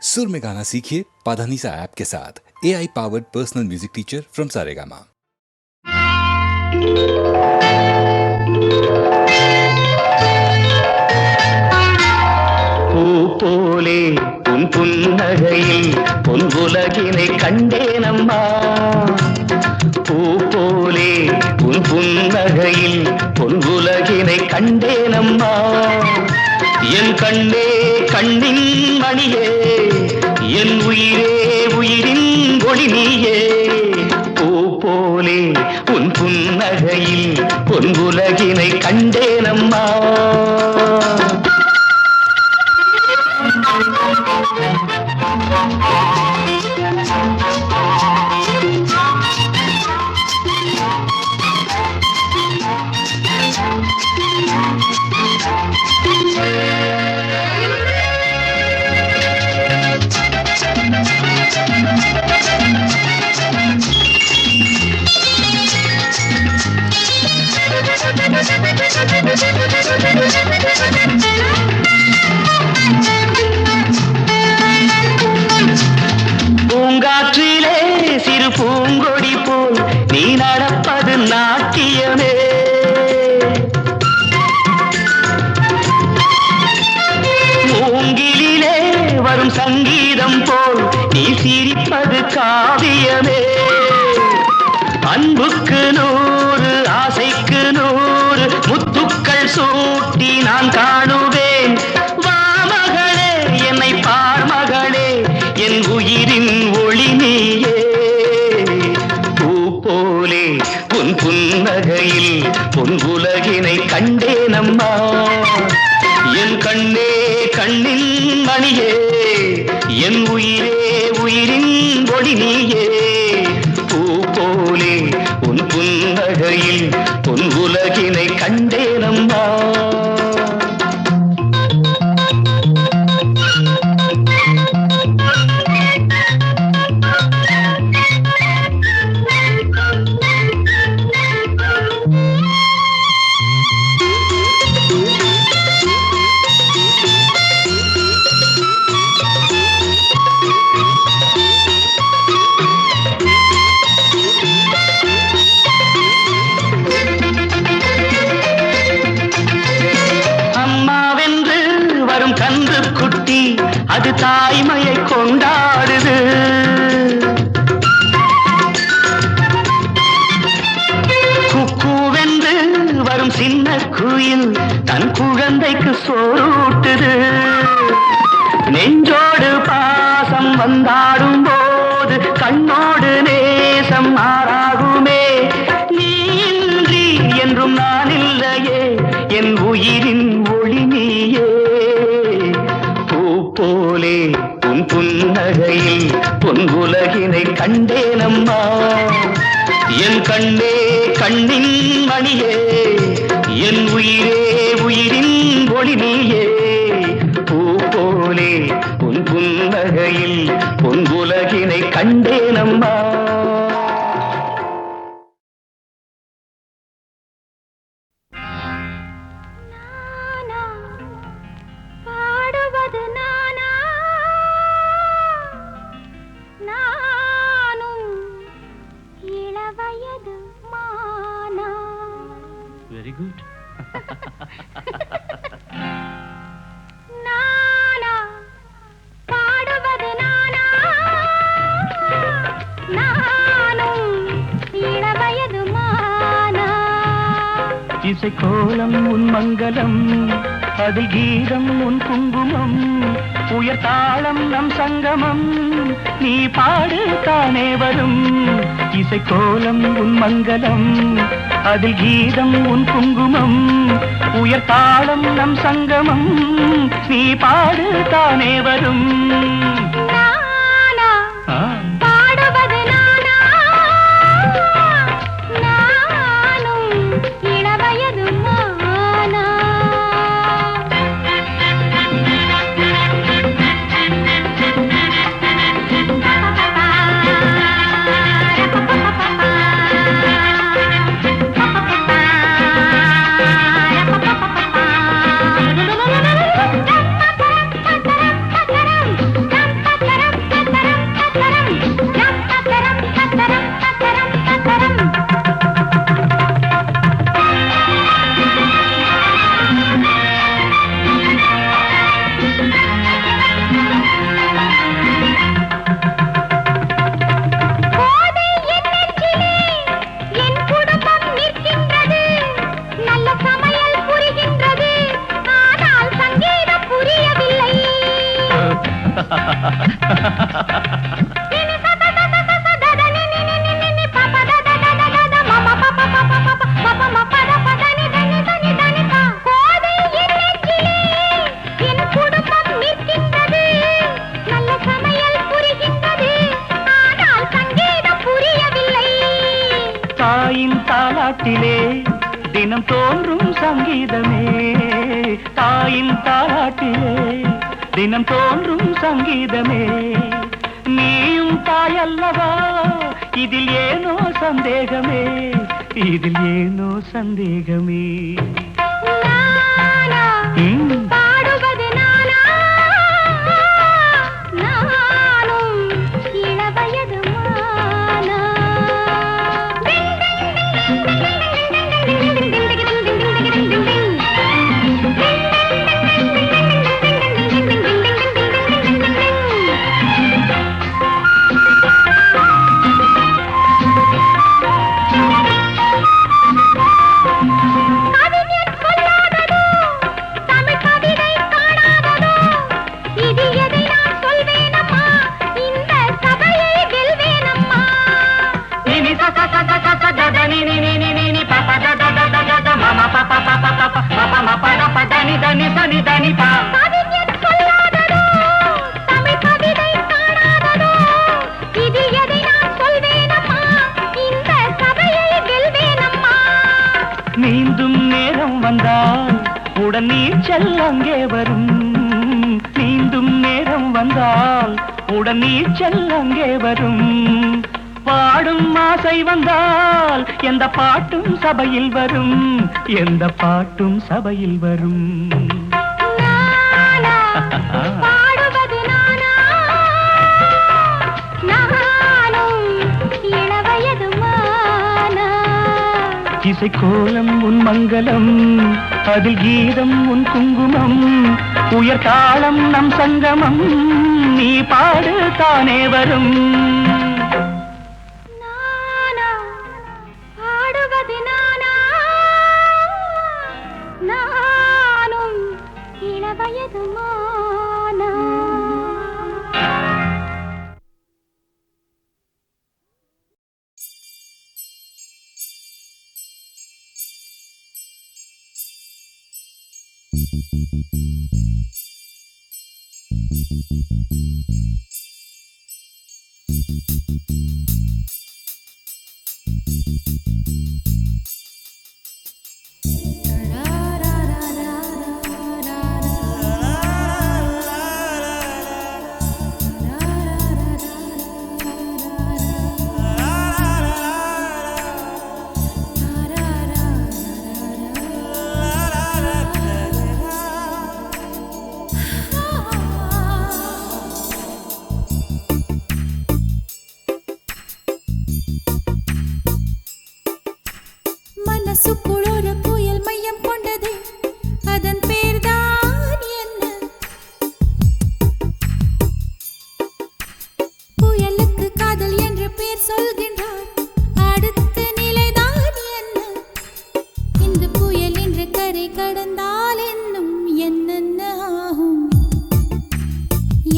सुर में गाना सीखिए पाधानीसा ऐप के साथ। AI powered personal music teacher from Saregama. பூ போலே உன் புன்னகையில் பொன்புலகினை கண்டேனம்மா. பூ போலே உன் புன்னகையில் பொன்புலகினை கண்டேனம்மா. என் கண்ணே கண்ணின் மணியே, என் உயிரே உயிரின் ஒளி நீயே. பூ போலே உன் புன்னகையில் பொன்புலகினை கண்டேனம்மா. பூங்காற்றிலே சிறு பூங்கொடி போல் நீ நடப்பது நாட்டியமே. மூங்கிலே வரும் சங்கீதம் போல் நீ சிரிப்பது காவியமே. அன்புக்கு 100 ஆசைக்கு 100 முத்துக்கள் சூட்டி நான் காணுவேன். வா மகளே என்னை பார் மகளே, என் உயிரின் ஒளி நீயே. பூ போலே உன் புன்னகையில் பொன் உலகினை கண்டேனம்மா. என் கண்ணே கண்ணின் மணியே, என் உயிரே உயிரின் ஒளி நீயே. பூ போலே உன் புன்னகையில் பொன் உலகினை கண்டேனம்மா. அது தாய்மையை கொண்டாடுது. குக்கூவென்று வரும் சின்ன குயில் தன் குழந்தைக்கு சோறூட்டுது. நெஞ்சோடு பாசம் வந்தாடும் போது கண்ணோடு நேசம் மாறாகுமே. நீ இன்றி என்றும் நான் இல்லையே, என் உயிரின் ஒளி நீயே. போலே உன் புன்னகையில் பொன் உலகினை கண்டேனம்மா. என் கண்ணே கண்ணின் மணியே, என் உயிரே உயிரின் ஒளி நீயே. பூ போலே உன் புன்னகையில் பொன் உலகினை கண்டேனம்மா. Very good. நானா பாடுவது நானா, நானும் இளவயது மானா. இசை கோலம் உன் மங்களம், அதில் கீதம் உன் குங்குமம். உயர் தாளம் நம் சங்கமம், நீ பாடு தானே வரும். இசை கோலம் உன் மங்களம், அதில் கீதம் உன் குங்குமம். உயர் தாளம் நம் சங்கமம், நீ பாடு தானே வரும். நானா பாடுவது நானா, நானும் இளவயது மானா. தாயின் தாலாட்டிலே தினம் தோன்றும் சங்கீதமே, தாயின் தாலாட்டிலே தினம் தோன்றும் சங்கீதமே. நீயும் தாயல்லவா, இதில் ஏனோ சந்தேகமே, இதில் ஏனோ சந்தேகமே. பாடுவது நானா, நானும் இளவயது மானா. நீந்தும் நேரம் வந்தால் உடன் நீச்சல் அங்கே வரும், நீந்தும் நேரம் வந்தால் உடன் நீச்சல் அங்கே வரும். பாடும் ஆசை வந்தால் எந்த பாட்டும் சபையில் வரும், எந்த பாட்டும் சபையில் வரும். பாடுவது நானா, நானும் இளவயது மானா. இசைக்கோலம் உன் மங்களம், அதில் கீதம் உன் குங்குமம், உயர் தாளம் நம் சங்கமம், நீ பாடு தானே வரும். பாடுவது நானா, நானும் இளவயது மானா. மனசுக்குள் ஒரு புயல் மையம் கொண்டது, அதன் பேர்தான் என்ன? புயலுக்கு காதல் என்று பேர் சொல்கின்றார், அடுத்த நிலைதான் என்ன? இந்த புயல் என்று கரை கடந்தால் என்னும் என்னென்ன ஆகும்,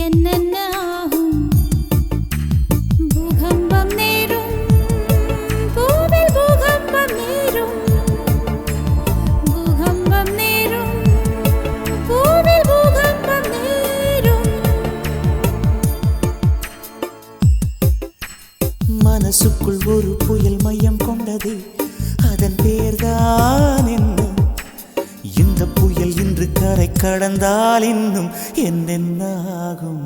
என்னென்ன ஆகும்? பூகம்பம் நேரும், பூவில் பூகம்பம் நேரும், பூகம்பம் நேரும், பூவில் பூகம்பம் நேரும். மனசுக்குள் ஒரு புயல் மையம் கொண்டது, அதன் பேர்தான் என்ன? இந்த புயல் இன்று கரை கடந்தால் இன்னும் என்னென்ன ஆகும்?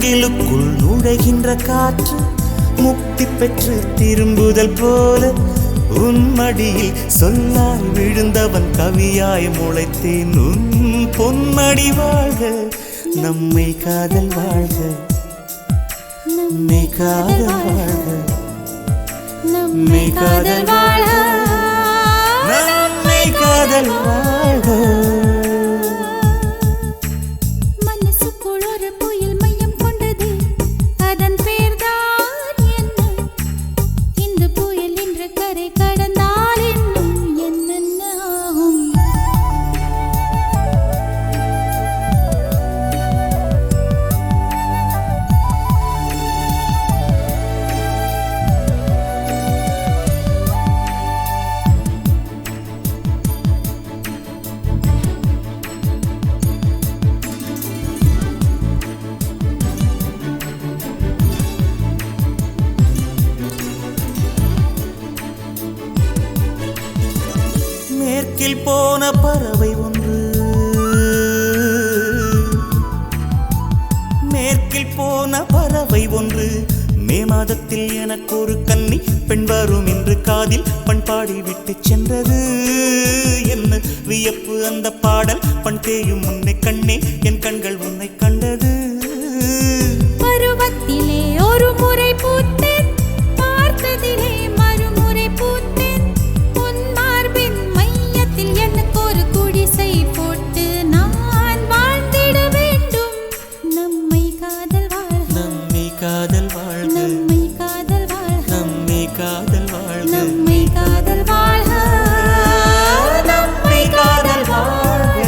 மூங்கிலுக்குள் நுழைகின்ற காற்று முக்தி பெற்று திரும்புதல் போல உன் மடியில் சொல்லாய் விழுந்தவன் கவியாய் முளைத்தேன் உன் பொன்மடி வாழ்க நம்மை காதல் வாழ்க நம்மை காதல் வாழ்க நம்மை காதல் வாழ நம்மை காதல் வாழ்க மனசுக்குள் ஒரு புயல் மையம் கொண்டது அதன் பேர்தான் என்ன இந்த புயல் இன்று கரை கடந்தால் இன்னும் என்னென்ன ஆகும் மேற்கில் போன பறவை ஒன்று மேற்கில் போன பறவை ஒன்று மே மாதத்தில் எனக்கு ஒரு கன்னி பெண் வரும் என்று காதில் பண்பாடி விட்டு சென்றது என்ன வியப்பு அந்த பாடல் பண் தேயும் உன்னை கண்ணே என் கண்கள் உன்னை கண்டது பருவத்திலே ஒரு முறை பூத்தேன் பார்த்ததிலே மறுமுறை பூத்தேன் உன் மார்பின் மையத்தில் எனக்கு ஒரு குடிசை போட்டு நான் வாழ்ந்திட வேண்டும் நம்மை காதல் வாழ்க நம்மை காதல் வாழ்க நம்மை காதல் வாழ்க நம்மை காதல் வாழ்க நம்மை காதல் வாழ்க நம்மை காதல் வாழ்க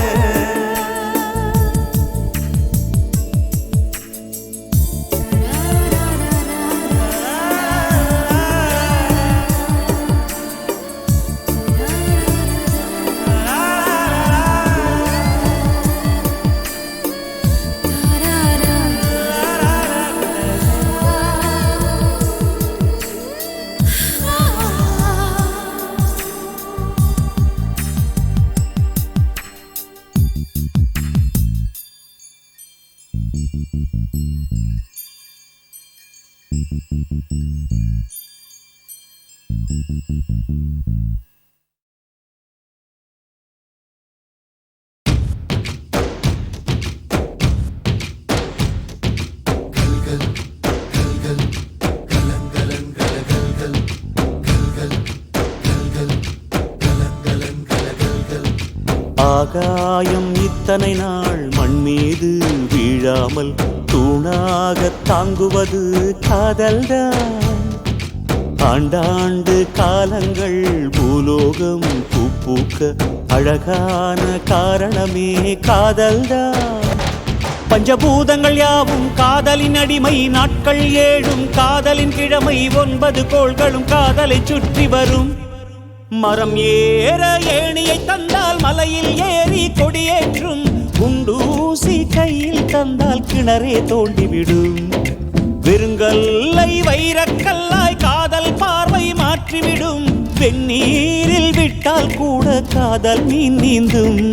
ஆகாயம் இத்தனை நாள் மண் மீது வீழாமல் தூணாக தாங்குவது காதல்தான் ஆண்டாண்டு காலங்கள் பூலோகம் பூக்க அழகான காரணமே காதல்தான் பஞ்சபூதங்கள் யாவும் காதலின் அடிமை நாட்கள் ஏழும் காதலின் கிழமை 9 கோள்களும் காதலை சுற்றி வரும் மரம் ஏற ஏணியை தந்தால் மலையில் ஏறி கொடியேற்றும் குண்டூசி கையில் தந்தால் கிணறே தோண்டிவிடும் வெறுங்கல்லை வைரக்கல்லாய் காதல் பார்வை மாற்றிவிடும் வெந்நீரில் விட்டால் கூட காதல் மீன் நீந்தும்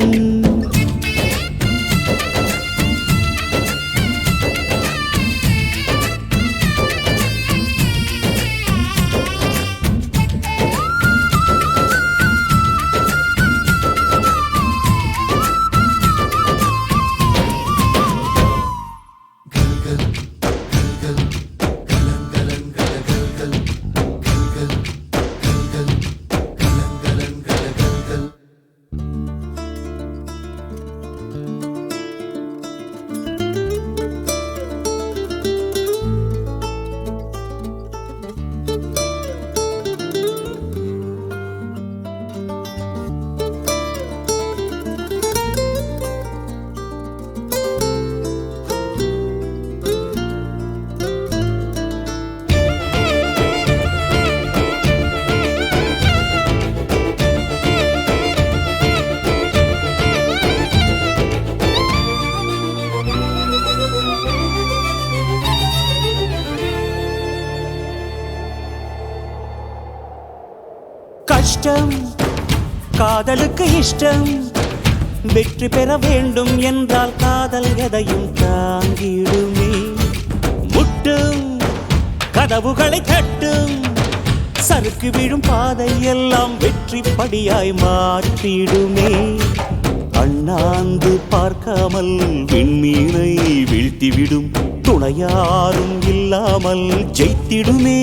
கஷ்டம் காதலுக்கு இஷ்டம் வெற்றி பெற வேண்டும் என்றால் காதல் எதையும் தாங்கிடுமே கொட்டும் கதவுகளை தட்டும் சறுக்கு விழும் பாதை எல்லாம் வெற்றி படியாய் மாற்றிடுமே அண்ணாந்து பார்க்காமல் விண்மீனை வீழ்த்திவிடும் துணையாரும் இல்லாமல் ஜெயித்திடுமே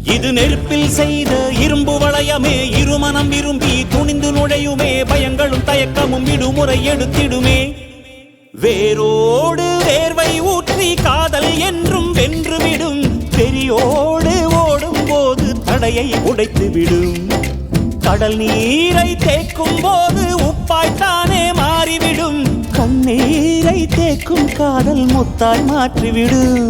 இது நெருப்பில் செய்த இரும்பு வளையமே இருமனம் விரும்பி துணிந்து நுழையுமே பயங்களும் தயக்கமும் விடுமுறை எடுத்திடுமே வேரோடு வேர்வை ஊற்றி காதல் என்றும் வென்றுவிடும் பெரியோடு ஓடும் போது தடையை உடைத்து விடும் கடல் நீரை தேக்கும் போது உப்பாய்த்தானே மாறிவிடும் கண்ணீரை தேக்கும் காதல் முத்தாய் மாற்றிவிடும்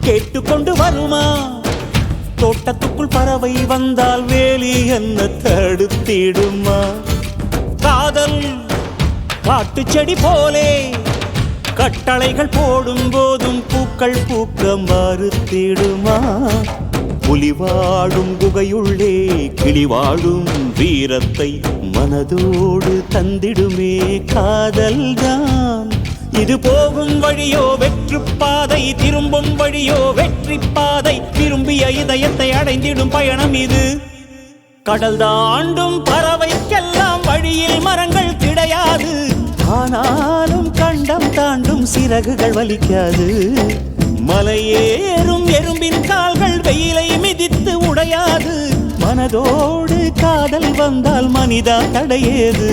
கேட்டுக்கொண்டு வருமா தோட்டத்துக்குள் பறவை வந்தால் வேலி என்ன தடுத்திடுமா காதல் காட்டு செடி போலே கட்டளைகள் போடும் போதும் பூக்கள் பூக்க மறுத்திடுமா புலி வாழும் குகையுள்ளே கிளி வாழும் வீரத்தை மனதோடு தந்திடுமே காதல்தான் இது போகும் வழியோ வெற்று பாதை திரும்பும் வழியோ வெற்றி பாதை திரும்பிய இதயத்தை அடைந்திடும் பயணம் இது கடல் தாண்டும் பறவைக்கெல்லாம் வழியில் மரங்கள் கிடையாது ஆனாலும் கண்டம் தாண்டும் சிறகுகள் வலிக்காது மலையேறும் எறும்பின் கால்கள் வெயிலை மிதித்து உடையாது மனதோடு காதல் வந்தால் மனிதா தடையேது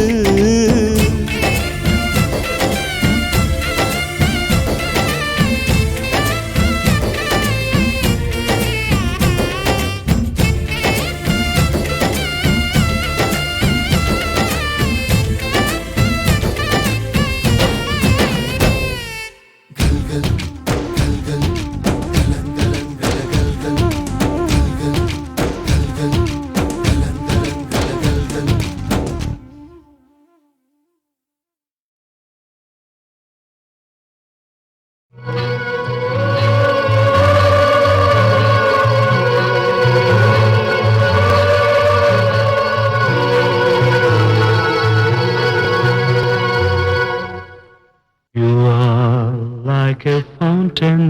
Like a fountain,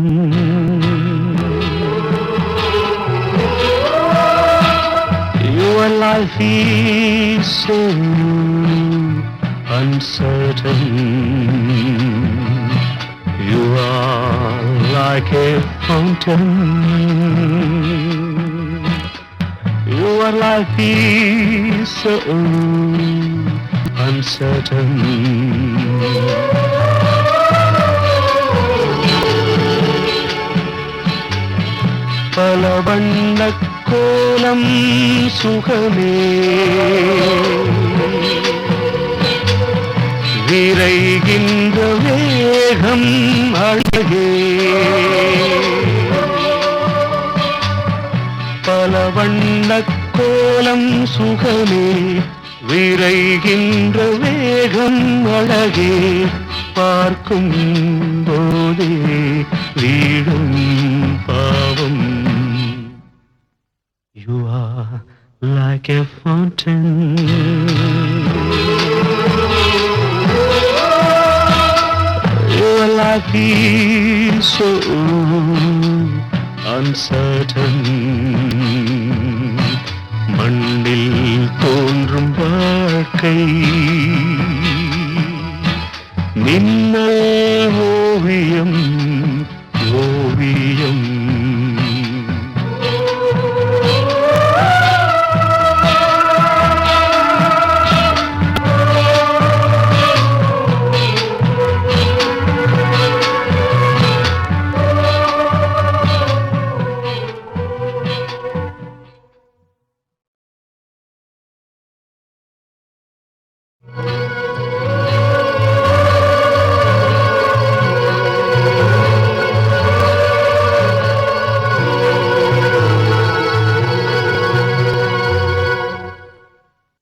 your life is so uncertain. You are like a fountain, your life is so uncertain. பல வண்ணக் கோலம் சுகமே விரைகின்ற வேகம் அழகே பல வண்ணக் கோலம் சுகமே விரைகின்ற வேகம் அழகே பார்க்கும் போதே வீடும் பாவம் You are like a fountain Your life is so uncertain மண்ணில் தோன்றும் வாழ்க்கை மின்னல் ஓவியம் ஓவியம்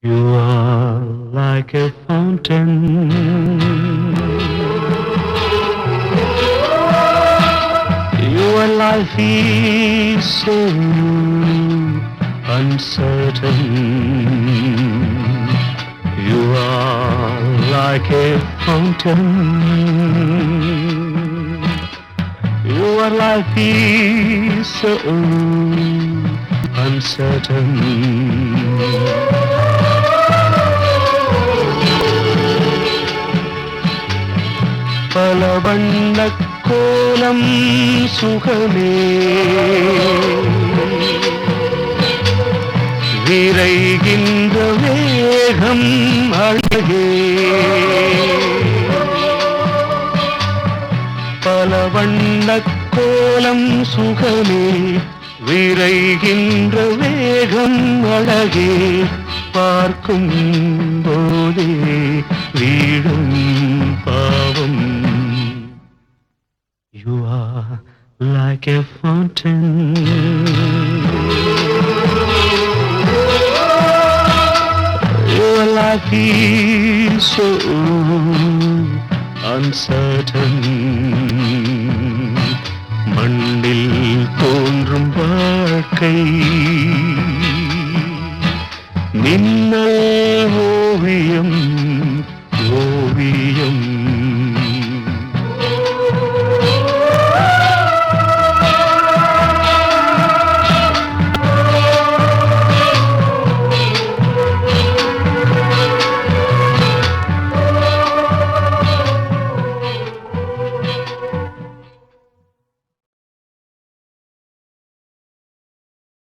You are like a fountain. Your life is so uncertain. You are like a fountain. Your life is so uncertain. பல வண்ணக் கோலம் சுகமே விரைகின்ற வேகம் அழகே பல வண்ணக் கோலம் சுகமே விரைகின்ற வேகம் அழகே பார்க்கும் போதே வீடும் பாவம் You are like a fountain. Your life is so uncertain. மண்ணில் தோன்றும் வாழ்க்கை மின்னல் ஓவியம்